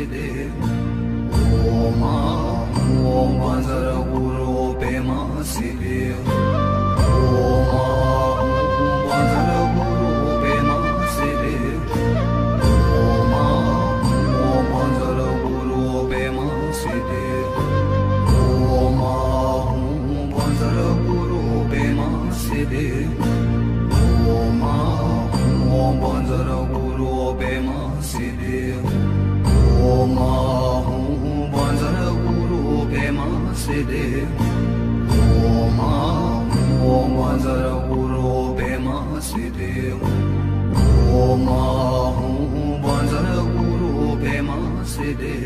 Siddhi. Om Om Vanzara Guru Pema Siddhi. Om Vanzara Guru Pema Siddhi. Om Vanzara Guru Pema Siddhi. Om Vanzara Guru Pema Siddhi. Om Vanzara Guru Pema Siddhi. Om Vanzara Guru Pema Siddhi. Om Vanzara Guru Pema Siddhi. Om Vanzara Guru Pema Siddhi.